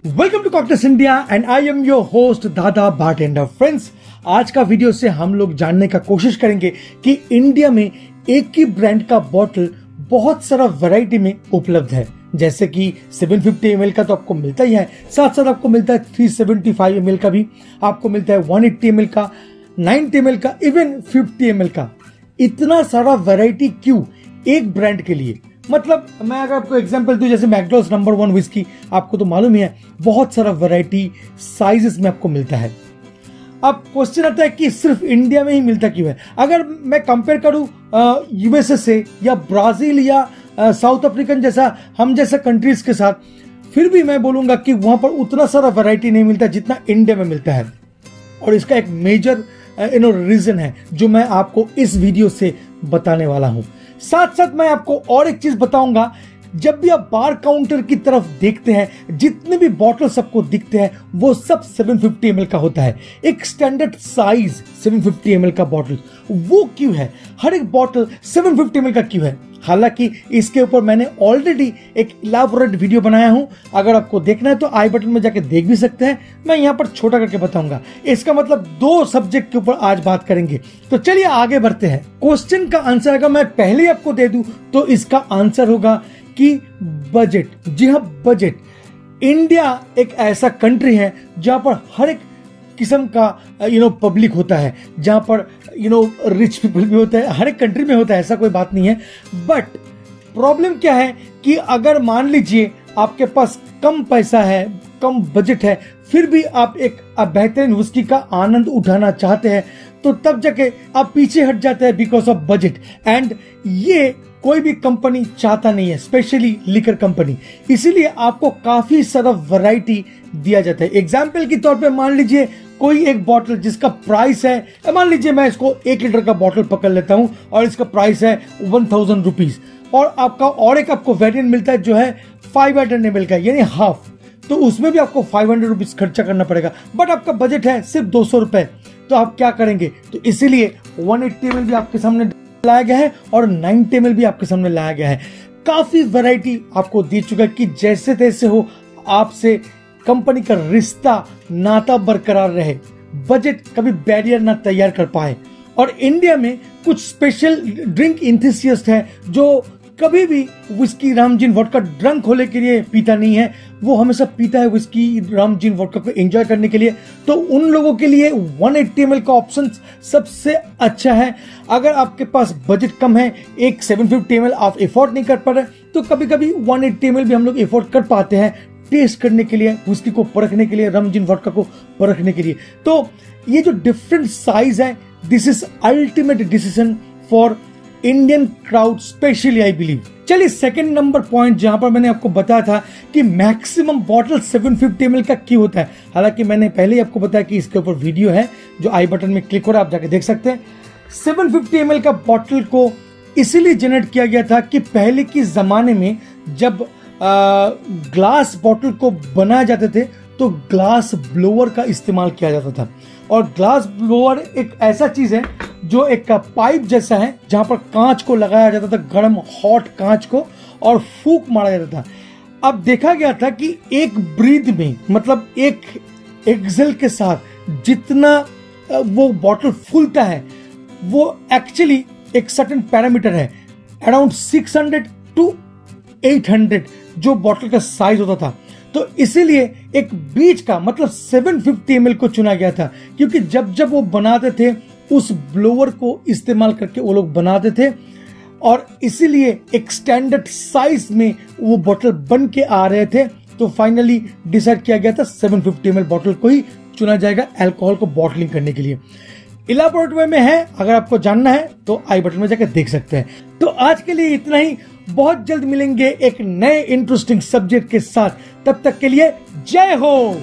Welcome to cocktails India and I am your host Dada bartender. Friends, आज का video से हम लोग जानने का कोशिश करेंगे कि इंडिया में एक ही ब्रांड का बॉटल बहुत सारा वैरायटी में उपलब्ध है। जैसे कि 750 ml का तो आपको मिलता ही है, साथ साथ आपको मिलता है 375 ml का भी, आपको मिलता है 180 ml का, 90 ml का, इवन 50 ml का। इतना सारा वैरायटी क्यों एक ब्रांड के लिए? मतलब मैं अगर आपको एग्जांपल दूं, जैसे मैकडॉल्स नंबर 1 विस्की, आपको तो मालूम ही है बहुत सारा वैरायटी साइजेस में आपको मिलता है। अब क्वेश्चन आता है कि सिर्फ इंडिया में ही मिलता क्यों है? अगर मैं कंपेयर करूं यूएसए से या ब्राजील या साउथ अफ्रीकन जैसा हम जैसा कंट्रीज के साथ, फिर भी मैं बोलूंगा कि वहां पर उतना सारा वैरायटी नहीं मिलता जितना इंडिया में मिलता है। और इसका एक मेजर रीजन है जो मैं आपको इस वीडियो से बताने वाला हूं। साथ साथ मैं आपको और एक चीज बताऊंगा, जब भी आप बार काउंटर की तरफ देखते हैं, जितने भी बॉटल सबको दिखते हैं वो सब 750 ml का होता है। एक स्टैंडर्ड साइज 750 ml का बॉटल, वो क्यों है? हर एक बॉटल 750 ml का क्यों है? हालांकि इसके ऊपर मैंने ऑलरेडी एक इलैबोरेट वीडियो बनाया हूं, अगर आपको देखना है तो आई बटन में जाके देख भी सकते हैं। मैं यहां पर छोटा करके बताऊंगा। इसका मतलब 2 सब्जेक्ट के ऊपर आज बात करेंगे। तो चलिए आगे बढ़ते हैं। क्वेश्चन का आंसर अगर मैं पहले ही आपको दे दूं तो इसका आंसर होगा कि बजट। जी हाँ, बजट। इंडिया एक ऐसा कंट्री है जहां पर हर एक किस्म का पब्लिक होता है, जहां पर रिच पीपल भी होता है। हर एक कंट्री में होता है, ऐसा कोई बात नहीं है। बट प्रॉब्लम क्या है कि अगर मान लीजिए आपके पास कम पैसा है, कम बजट है, फिर भी आप एक बेहतरीन विस्की का आनंद उठाना चाहते हैं, तो तब जाके आप पीछे हट जाते हैं बिकॉज ऑफ बजट। एंड ये कोई भी कंपनी चाहता नहीं है, स्पेशली लिकर कंपनी। इसीलिए आपको काफी सारा वैरायटी दिया जाता है। एग्जाम्पल के तौर पे मान लीजिए कोई एक बॉटल जिसका प्राइस है, मान लीजिए मैं इसको 1 लीटर का बॉटल पकड़ लेता हूं और इसका प्राइस है 1000 रुपीज, और आपका और एक आपको वेरिएंट मिलता है जो है 500 ml का, यानी हाफ। तो उसमें भी आपको 500 रुपीज खर्चा करना पड़ेगा, बट आपका बजट है सिर्फ 200 रुपए। तो आप क्या करेंगे? तो इसीलिए 180 ml भी आपके सामने लाया गया है और 90 ml भी आपके सामने लाया गया है। काफी वैरायटी आपको दे चुका है कि जैसे तैसे हो आपसे कंपनी का रिश्ता नाता बरकरार रहे, बजट कभी बैरियर ना तैयार कर पाए। और इंडिया में कुछ स्पेशल ड्रिंक इंथुसियस्ट हैं जो कभी भी विस्की राम जिन वोडका ड्रंक होने के लिए पीता नहीं है, वो हमेशा पीता है विस्की राम जिन वोडका को एंजॉय करने के लिए। तो उन लोगों के लिए 180 ml का ऑप्शन सबसे अच्छा है। अगर आपके पास बजट कम है, एक 750 ml आप एफोर्ड नहीं कर पा रहे, तो कभी कभी 180 ml भी हम लोग एफोर्ड कर पाते हैं, टेस्ट करने के लिए, विस्की को परखने के लिए, रम जिन वोडका को परखने के लिए। तो ये जो डिफरेंट साइज है, this is ultimate decision for Indian crowd specially, I believe. चलिए सेकंड नंबर पॉइंट, जहां पर मैंने आपको बताया था कि मैक्सिमम बॉटल 750 ml का क्यों होता है। हालांकि मैंने पहले ही आपको बताया कि इसके ऊपर वीडियो है जो आई बटन में क्लिक हो रहा है, आप जाके देख सकते हैं। 750 ml का बॉटल को इसीलिए जनरेट किया गया था कि पहले के जमाने में जब ग्लास बॉटल को बनाए जाते थे तो ग्लास ब्लोअर का इस्तेमाल किया जाता था। और ग्लास ब्लोअर एक ऐसा चीज है जो एक पाइप जैसा है, जहां पर कांच को लगाया जाता था, गर्म हॉट कांच को, और फूंक मारा जाता था। अब देखा गया था कि एक ब्रीथ में, मतलब एक एक्सेल के साथ जितना वो बॉटल फूलता है, वो एक्चुअली एक सर्टेन पैरामीटर है, अराउंड 600 to 800 जो बॉटल का साइज होता था। तो इसीलिए एक बीच का, मतलब 750 ml को चुना गया था, क्योंकि जब जब वो बनाते थे उस ब्लोअर को इस्तेमाल करके वो लोग बनाते थे, और इसीलिए एक स्टैंडर्ड साइज में वो बॉटल बन के आ रहे थे। तो फाइनली डिसाइड किया गया था 750 ml बॉटल को ही चुना जाएगा अल्कोहल को बॉटलिंग करने के लिए। इलैबोरेट वे में है, अगर आपको जानना है तो आई बटन में जाकर देख सकते हैं। तो आज के लिए इतना ही। बहुत जल्द मिलेंगे एक नए इंटरेस्टिंग सब्जेक्ट के साथ। तब तक के लिए जय हो।